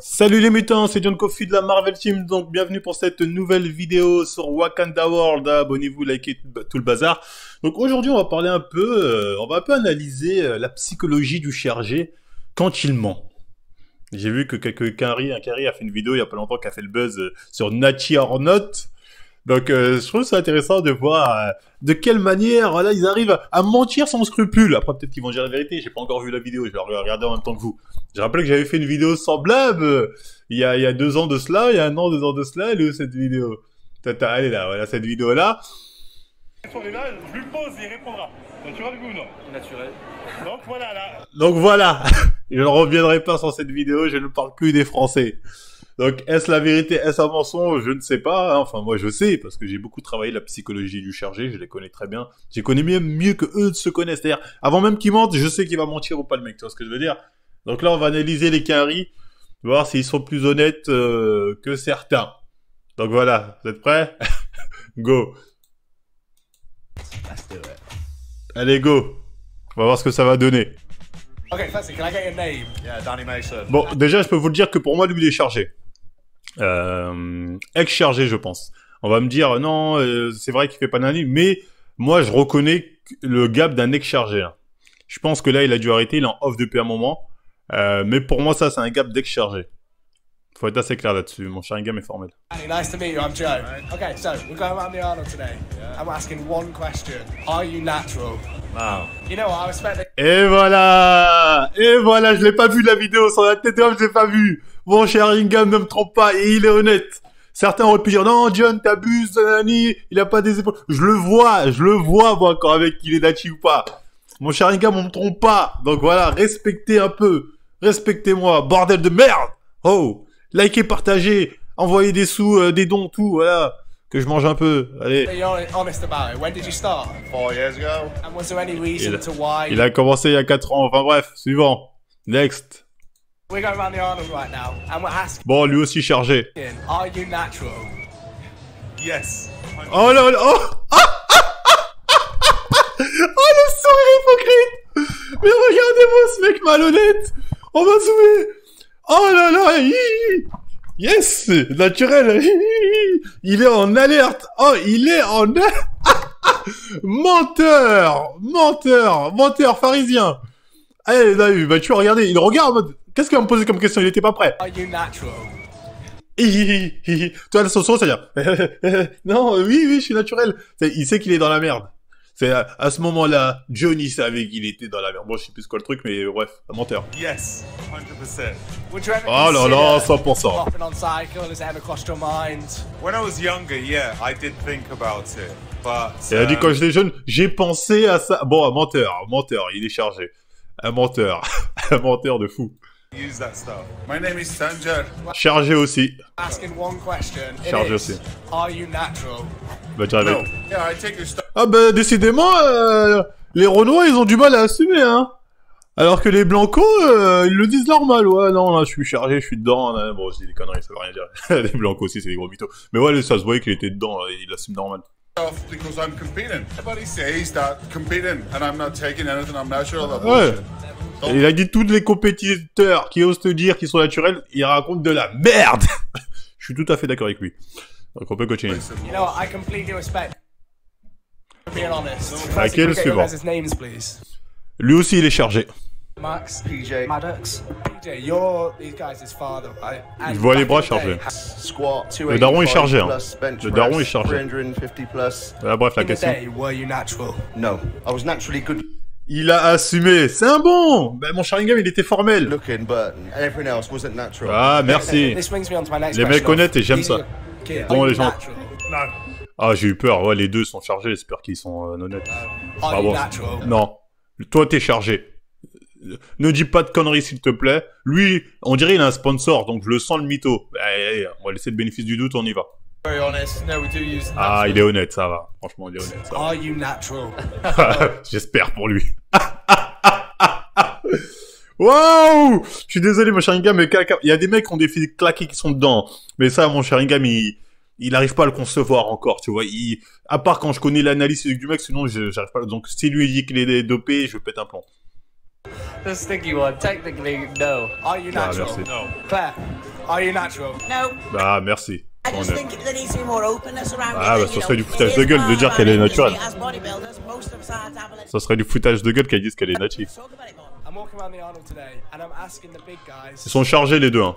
Salut les mutants, c'est John Coffey de la Marvel Team, donc bienvenue pour cette nouvelle vidéo sur Wakanda World. Abonnez-vous, likez tout le bazar. Donc aujourd'hui on va parler un peu, on va un peu analyser la psychologie du chargé quand il ment. J'ai vu que un Carry a fait une vidéo il y a pas longtemps qui a fait le buzz sur Nachi or Not. Donc je trouve ça intéressant de voir de quelle manière voilà, ils arrivent à mentir sans scrupule. Après peut-être qu'ils vont dire la vérité, j'ai pas encore vu la vidéo, je vais la regarder en même temps que vous. Je rappelle que j'avais fait une vidéo semblable il y a 2 ans de cela, il y a 1 an, 2 ans de cela, elle est où cette vidéo? Elle est là, voilà cette vidéo là. On est là, je lui pose et il répondra. Naturel ou non? Naturel. Donc voilà là. Donc voilà, je ne reviendrai pas sur cette vidéo, je ne parle plus des Français. Donc, est-ce la vérité, est-ce un mensonge? Je ne sais pas. Hein. Enfin, moi, je sais, parce que j'ai beaucoup travaillé la psychologie du chargé, je les connais très bien. Je les connais même mieux que eux se connaissent. C'est-à-dire, avant même qu'ils mentent, je sais qu'il va mentir ou pas le mec, tu vois ce que je veux dire? Donc là, on va analyser les Carry, voir s'ils sont plus honnêtes que certains. Donc voilà, vous êtes prêts? Go. Allez, go. On va voir ce que ça va donner. Ok, firstly, can I get your name? Yeah, Danny Mason. Bon, déjà, je peux vous le dire que pour moi, lui, il est chargé. Ex-chargé, je pense. On va me dire, non, c'est vrai qu'il fait pas d'année, mais moi, je reconnais le gap d'un ex-chargé. Hein. Je pense que là, il a dû arrêter, il est en off depuis un moment. Mais pour moi, ça, c'est un gap d'ex-chargé. Faut être assez clair là-dessus. Mon Sharingan est formel. Nice to meet you, I'm Joe. Okay, so we're going around the Arnold today. Yeah. I'm asking one question. Are you natural? Wow. You know what, I respect the... Et voilà! Et voilà, je l'ai pas vu la vidéo sur la tête d'homme, je l'ai pas vu. Mon Sharingan ne me trompe pas et il est honnête. Certains auraient pu dire, non, John, t'abuses, Nani, il a pas des épaules. Je le vois, moi, quand avec qu'il est Nachi ou pas. Mon Sharingan, on me trompe pas. Donc voilà, respectez un peu. Respectez-moi, bordel de merde! Oh! Likez, partagez, envoyez des sous, des dons, tout, voilà. Que je mange un peu, allez. Honest about it. When did you start? 4 years ago. And was there any reason to why? Il a commencé il y a 4 ans, enfin bref, suivant. Next. We're going around the Arnold right now, and we're asking... Bon, lui aussi chargé. Are you natural? Yes. Oh là là, oh! Oh le sourire hypocrite! Mais regardez-moi ce mec malhonnête! On va zoomer! Oh là là! Yes! Naturel! Il est en alerte! Oh, il est en... Menteur! Menteur! Menteur pharisien! Allez, là, bah, tu vas regarder, il regarde en mode... Qu'est-ce qu'il va me poser comme question? Il était pas prêt. Are you natural? Toi, la sauce, c'est-à-dire... Non, oui, je suis naturel. Il sait qu'il est dans la merde. C'est à ce moment-là, Johnny savait qu'il était dans la merde. Bon, je sais plus quoi le truc, mais bref, un menteur. Yes, 100%. Oh là là, 100%. On cycle, has it ever crossed your mind? When I was younger, yeah, I did think about it, but... Il a dit quand j'étais jeune, j'ai pensé à ça. Bon, un menteur, il est chargé. Un menteur, un menteur de fou. Use that stuff. My name is Sanjay. Chargé aussi. Asking one question. Chargé aussi. Are you natural? Bah, tu no. Yeah, I take your stuff. Ah bah, décidément, les Renois, ils ont du mal à assumer, hein. Alors que les Blancos, ils le disent normal. Ouais, non, là, je suis chargé, je suis dedans. Là. Bon, c'est des conneries, ça veut rien dire. Les Blancos aussi, c'est des gros mythos. Mais ouais, ça se voyait qu'il était dedans, il assume normal. Because I'm competing. Everybody says that competing and I'm not taking anything I'm natural. Ouais. Et il a dit tous les compétiteurs qui osent te dire qu'ils sont naturels, ils racontent de la merde. Je suis tout à fait d'accord avec lui. Donc on peut continuer. You know what, I completely respect. Being honest. À quel suivant? Lui aussi il est chargé. Max, PJ, Maddox, PJ, you're these guys' father, right? Je vois les bras chargés. Le daron est chargé. Hein. Le daron est chargé. Voilà, bref, la question. Were you natural? No, I was naturally good. Il a assumé. C'est un bon. Ben, mon Sharingan, il était formel. Ah, merci. Les mecs honnêtes et j'aime ça. Bon, les gens... Ah, j'ai eu peur. Ouais, les deux sont chargés. J'espère qu'ils sont honnêtes. Ah bon. Non. Toi, t'es chargé. Ne dis pas de conneries, s'il te plaît. Lui, on dirait il a un sponsor, donc je le sens le mytho. Allez, on va laisser le bénéfice du doute, on y va. Ah, il est honnête, ça va. Franchement, il est honnête. Are you natural? J'espère pour lui. Waouh! Je suis désolé, mon Sharingan, mais il y a des mecs qui ont des fils claqués qui sont dedans. Mais ça, mon Sharingan, il arrive pas à le concevoir encore, tu vois. À part quand je connais l'analyse du mec, sinon j'arrive pas. Donc si lui dit qu'il est dopé, je pète un plomb. The sticky one, technically, no. Are you natural? Ah, merci. No. Claire. Are you natural? No. Bah, merci. I just think there needs to be more openness around Ah, bah, ça serait du foutage de gueule de dire qu'elle est naturelle. Ça serait du foutage de gueule qu'elle dise qu'elle est native. Ils sont chargés les deux, hein.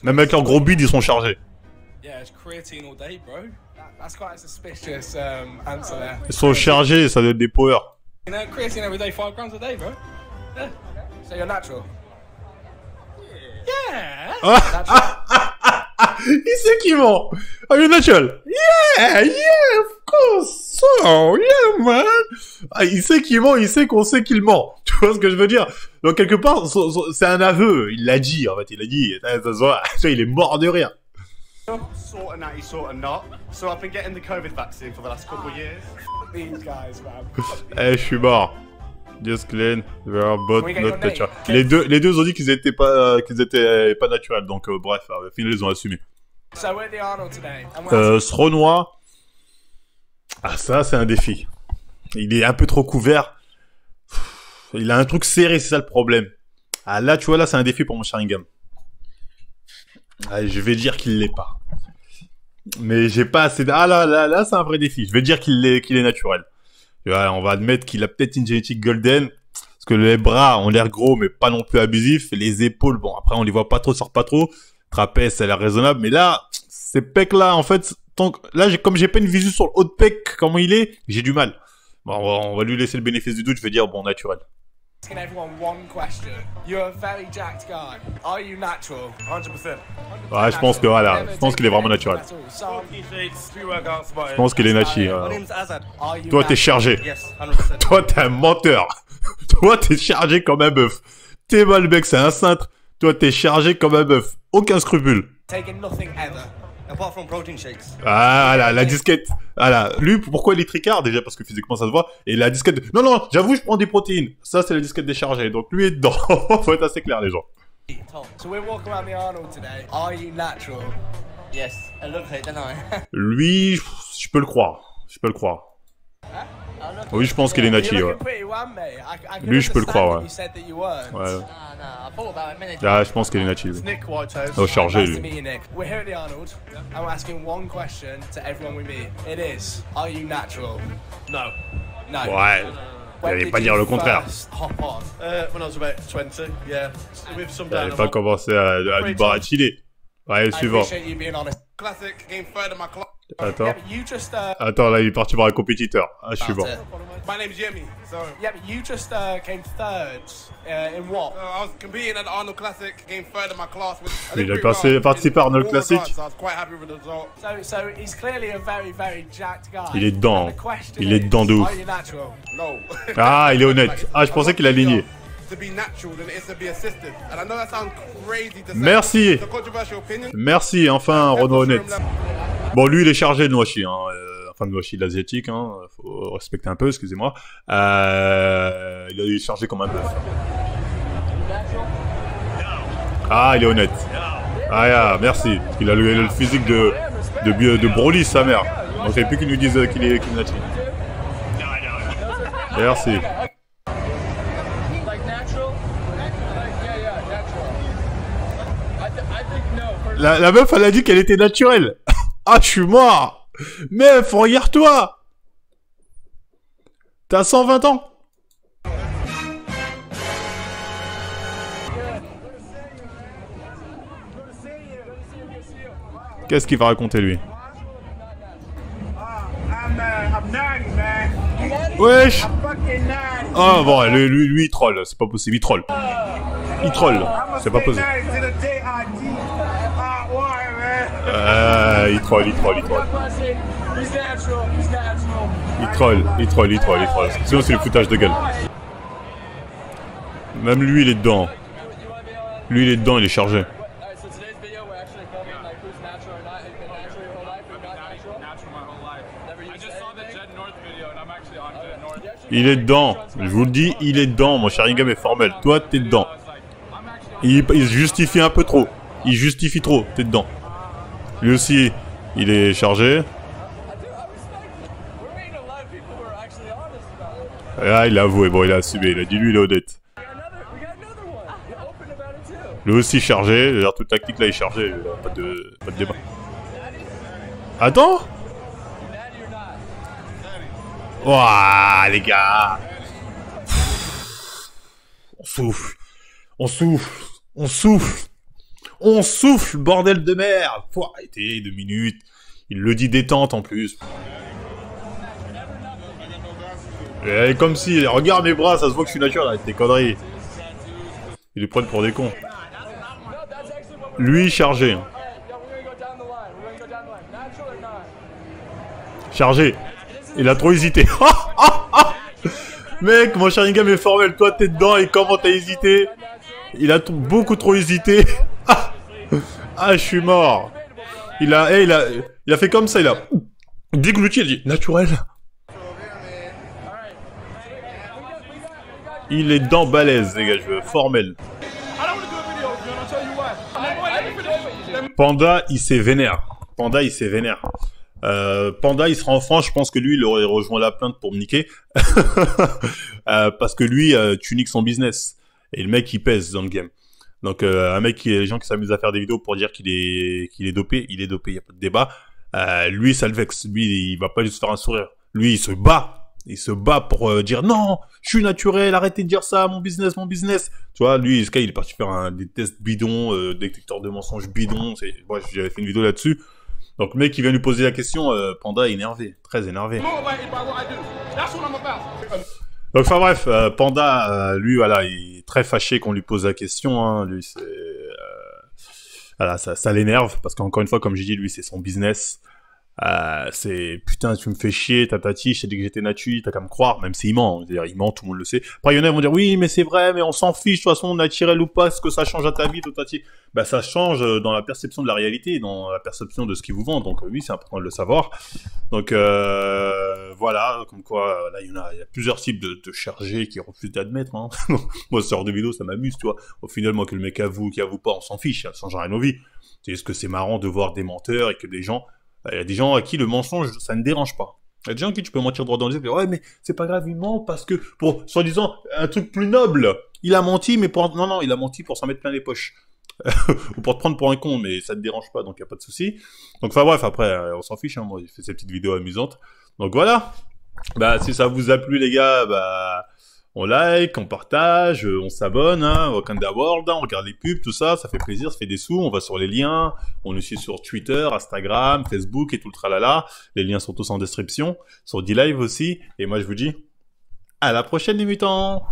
Même avec leur gros bide, ils sont chargés. Ils sont chargés, ça doit être des power. So you're natural? Yeah! Il sait qu'il ment! Are you natural? Yeah! Yeah! Of course! So, yeah, man! Ah, il sait qu'il ment, il sait qu'on sait qu'il ment. Tu vois ce que je veux dire? Donc, quelque part, c'est un aveu. Il l'a dit, en fait. Il a dit. Il est mort de rire. Sort of natty, sort of not. So I've been getting the COVID vaccine for the last couple of years. These guys, man. Eh, je suis mort. Just clean, we are both not natural. Les deux ont dit qu'ils étaient pas naturels, donc bref, au final ils ont assumé. Ce Renoir, ah ça c'est un défi. Il est un peu trop couvert. Il a un truc serré, c'est ça le problème. Ah là tu vois là c'est un défi pour mon Sharingan. Ah, je vais dire qu'il l'est pas. Mais j'ai pas assez. Ah là c'est un vrai défi. Je vais dire qu'il est naturel. On va admettre qu'il a peut-être une génétique golden, parce que les bras ont l'air gros, mais pas non plus abusifs. Et les épaules, bon, après, on les voit pas trop, sort pas trop. Trapèze, ça a l'air raisonnable. Mais là, ces pecs-là, en fait, là, comme j'ai pas une visu sur le haut de pec, comment il est, j'ai du mal. Bon, on va lui laisser le bénéfice du doute, je vais dire, bon, naturel. Asking everyone one question. You're a very jacked guy. Are you natural? 100%. Ouais, je pense que voilà, je pense qu'il est vraiment naturel. Je pense qu'il est nachi. Toi, t'es chargé. Toi, t'es un menteur. Toi, t'es chargé comme un bœuf. T'es mal, mec, c'est un cintre. Toi, t'es chargé comme un bœuf. Aucun scrupule. Taking nothing ever. Apart from protein shakes. Ah là, la disquette. Ah là, lui, pourquoi il est tricard? Déjà parce que physiquement ça se voit. Et la disquette. Non, j'avoue, je prends des protéines. Ça, c'est la disquette déchargée. Donc lui est dedans. Faut être assez clair, les gens. So we're walking around the Arnold today. Are you natural? Yes, I look like that. Lui, je peux le croire. Je peux le croire. Oui, je pense qu'il est nachi, ouais. Lui, je peux le croire, ouais. Ouais. Ah, je pense qu'il est nachi, lui. Oh, chargé, lui. We're here at the Arnold, and we're asking one question to everyone we meet. It is, are you natural? No. No. Ouais. Vous n'allez pas dire le contraire. When I was about 20, yeah. With some Vous n'allez pas commencer à lui barattiner. Ouais, le suivant. Classic game third in my class. Attends. Attends, là, il est parti voir un compétiteur. Ah, je suis bon. My name's Jimmy. So. Yeah, but you just came third in what? I was competing at the Arnold Classic, came third in my class. Il a participé à Arnold Classic. So I was quite happy with the result. So he's clearly a very, very jacked guy. Il est dedans. Il est dedans de ouf. Are you natural? No. Ah, il est honnête. Ah, je pensais qu'il a aligné. To be natural than it is to be assisted. And I know that sounds crazy to say. Merci. It's a controversial opinion. Merci, enfin, Renaud honnête. Bon, lui, il est chargé de Noachi, hein. Enfin, de Noachi, l'asiatique, hein. Faut respecter un peu, excusez-moi. Il est chargé comme un bœuf. Ah, il est honnête. Ah, yeah, merci. Il a le physique de Broly, sa mère. Donc, il n'y a plus qu'il nous dise qu'il est natif. Merci. La meuf, elle a dit qu'elle était naturelle. Ah, je suis mort. Meuf, regarde-toi. T'as 120 ans. Qu'est-ce qu'il va raconter, lui? Wesh. Ah bon, lui il troll, c'est pas possible, il troll. Il troll, c'est pas possible. Il troll. Il troll. Sinon c'est le foutage de gueule. Même lui il est dedans. Lui il est dedans, il est chargé. Il est dedans, je vous le dis, il est dedans, mon Sharingan est formel. Toi, t'es dedans. Il justifie un peu trop. Il justifie trop, t'es dedans. Lui aussi, il est chargé. Et là, il a avoué, bon, il a assumé, il a dit lui, il est honnête. Lui aussi chargé, d'ailleurs toute tactique là est chargée, pas de débat. Attends. Ouah, les gars. On souffle. On souffle. On souffle. On souffle, bordel de merde. Faut arrêter 2 minutes. Il le dit détente en plus. Et comme si, regarde mes bras, ça se voit que je suis naturel avec tes conneries. Ils les prennent pour des cons. Lui chargé. Chargé. Il a trop hésité. Mec, mon Sharingan est formel. Toi, t'es dedans et comment t'as hésité? Il a beaucoup trop hésité. Ah, je suis mort. Il a fait comme ça. Il a dégluti. Il a dit naturel. Il est dans balèze, les gars. Je veux formel. Panda, il s'est vénère. Panda, il s'est vénère. Panda, il sera en France, je pense que lui, il aurait rejoint la plainte pour me niquer. Parce que lui, tu niques son business. Et le mec, il pèse dans le game. Donc, un mec, les gens qui s'amusent à faire des vidéos pour dire qu'il est dopé, il est dopé, il n'y a pas de débat. Lui, ça le vexe. Lui, il va pas juste faire un sourire. Lui, il se bat. Il se bat pour dire non, je suis naturel, arrêtez de dire ça, mon business, mon business. Tu vois, lui, Sky, il est parti faire des tests bidons, détecteur de mensonges bidons. Moi, j'avais fait une vidéo là-dessus. Donc, le mec qui vient lui poser la question, Panda est énervé, très énervé. Donc, enfin bref, Panda, lui, voilà, il est très fâché qu'on lui pose la question. Hein. Lui, c'est... voilà, ça l'énerve, parce qu'encore une fois, comme j'ai dit, lui, c'est son business. C'est putain, tu me fais chier, tatati, je t'ai dit que j'étais nature, t'as qu'à me croire, même s'il ment, c'est-à-dire il ment, tout le monde le sait. Après, il y en a qui vont dire oui, mais c'est vrai, mais on s'en fiche, de toute façon, naturel ou pas, est-ce que ça change à ta vie, tatati? Bah, ça change dans la perception de la réalité, dans la perception de ce qu'ils vous vendent, donc oui, c'est important de le savoir. Donc, voilà, comme quoi, là, il y a plusieurs types de chargés qui refusent d'admettre, hein. Moi, ce genre de vidéo, ça m'amuse, tu vois. Au final, moi, que le mec avoue, qu'il avoue pas, on s'en fiche, ça change rien à nos vies. C'est ce que c'est marrant de voir des menteurs et que des gens. Il y a des gens à qui le mensonge, ça ne dérange pas. Il y a des gens à qui tu peux mentir droit dans les yeux et dire, ouais, mais c'est pas grave, il ment parce que, pour, soi-disant, un truc plus noble. Il a menti, mais pour, non, il a menti pour s'en mettre plein les poches. Ou pour te prendre pour un con, mais ça te dérange pas, donc il n'y a pas de souci. Donc, enfin bref, après, on s'en fiche, hein, moi, j'ai fait ces petites vidéos amusantes. Donc voilà. Bah, si ça vous a plu, les gars, bah, on like, on partage, on s'abonne, hein, Wakanda World, hein, on regarde les pubs, tout ça, ça fait plaisir, ça fait des sous, on va sur les liens, on nous suit sur Twitter, Instagram, Facebook et tout le tralala, les liens sont tous en description, sur D-Live aussi, et moi je vous dis, à la prochaine les mutants!